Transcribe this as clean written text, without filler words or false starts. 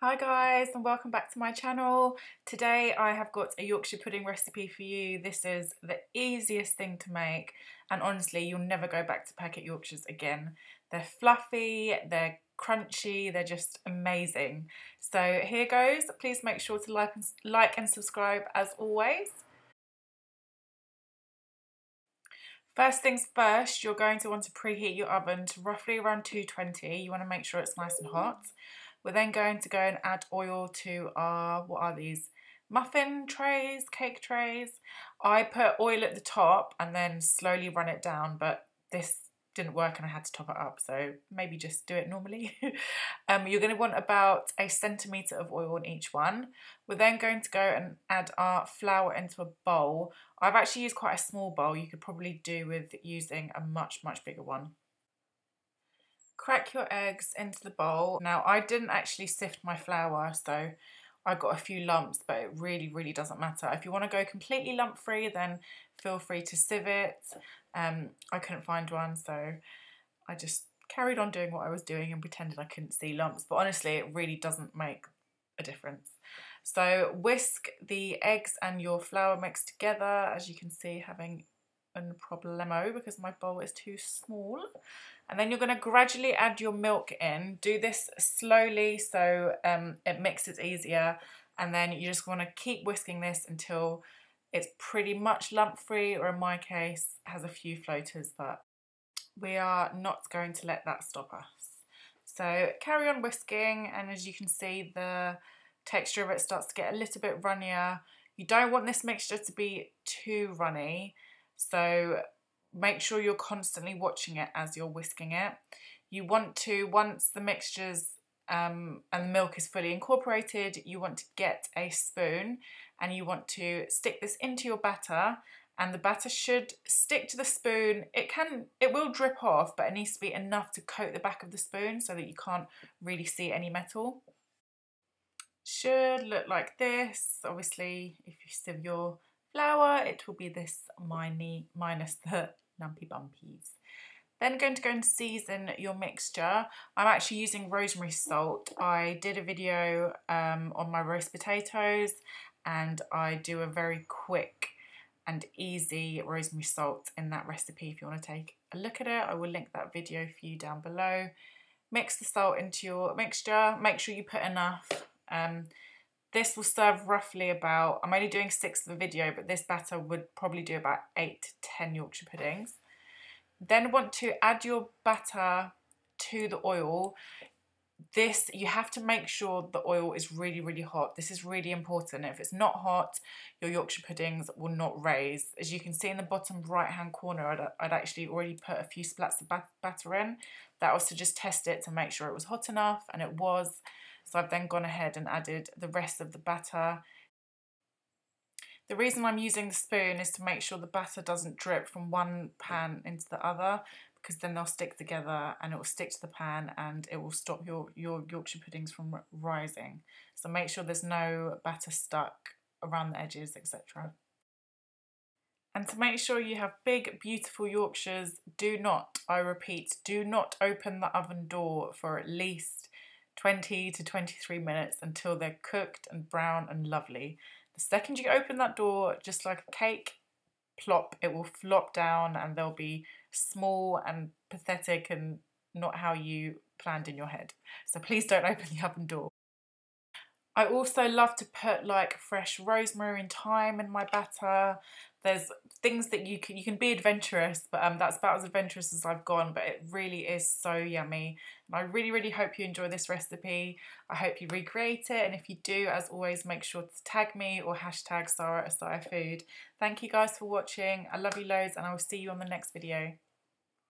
Hi guys and welcome back to my channel. Today I have got a Yorkshire pudding recipe for you. This is the easiest thing to make and honestly you'll never go back to packet Yorkshires again. They're fluffy, they're crunchy, they're just amazing. So here goes. Please make sure to like and subscribe as always. First things first, you're going to want to preheat your oven to roughly around 220. You want to make sure it's nice and hot. We're then going to go and add oil to our, what are these? Muffin trays, cake trays. I put oil at the top and then slowly run it down, but this didn't work and I had to top it up, so maybe just do it normally. You're going to want about 1 centimetre of oil on each one. We're then going to go and add our flour into a bowl. I've actually used quite a small bowl. You could probably do with using a much bigger one. Crack your eggs into the bowl. Now I didn't actually sift my flour, so I got a few lumps, but it really doesn't matter. If you want to go completely lump free, then feel free to sieve it. I couldn't find one, so I just carried on doing what I was doing and pretended I couldn't see lumps, but honestly it really doesn't make a difference. So whisk the eggs and your flour mix together, as you can see, having a problemo because my bowl is too small. And then you're going to gradually add your milk in. Do this slowly so it mixes easier, and then you just want to keep whisking this until it's pretty much lump free, or in my case has a few floaters, but we are not going to let that stop us. So carry on whisking, and as you can see the texture of it starts to get a little bit runnier. You don't want this mixture to be too runny, so make sure you're constantly watching it as you're whisking it. You want to, once the mixtures and the milk is fully incorporated, you want to get a spoon and you want to stick this into your batter, and the batter should stick to the spoon. It will drip off, but it needs to be enough to coat the back of the spoon so that you can't really see any metal. Should look like this. Obviously, if you sieve your flour, it will be this minus the lumpy bumpies. Then going to go and season your mixture. I'm actually using rosemary salt. I did a video on my roast potatoes, and I do a very quick and easy rosemary salt in that recipe. If you want to take a look at it, I will link that video for you down below. Mix the salt into your mixture. Make sure you put enough. This will serve roughly about, I'm only doing 6 for the video, but this batter would probably do about 8 to 10 Yorkshire puddings. Then want to add your batter to the oil. This, you have to make sure the oil is really hot. This is really important. If it's not hot, your Yorkshire puddings will not raise. As you can see in the bottom right hand corner, I'd actually already put a few splats of batter in. That was to just test it to make sure it was hot enough, and it was. So I've then gone ahead and added the rest of the batter. The reason I'm using the spoon is to make sure the batter doesn't drip from one pan into the other, because then they'll stick together and it will stick to the pan and it will stop your Yorkshire puddings from rising. So make sure there's no batter stuck around the edges, etc. And to make sure you have big, beautiful Yorkshires, do not, I repeat, do not open the oven door for at least 20 to 23 minutes until they're cooked and brown and lovely. The second you open that door, just like a cake, plop, it will flop down and they'll be small and pathetic and not how you planned in your head. So please don't open the oven door. I also love to put like fresh rosemary and thyme in my batter. There's things that you can be adventurous, but that's about as adventurous as I've gone, but it really is so yummy. And I really hope you enjoy this recipe. I hope you recreate it, and if you do, as always, make sure to tag me or hashtag Sara Asiya Food. Thank you guys for watching. I love you loads, and I will see you on the next video.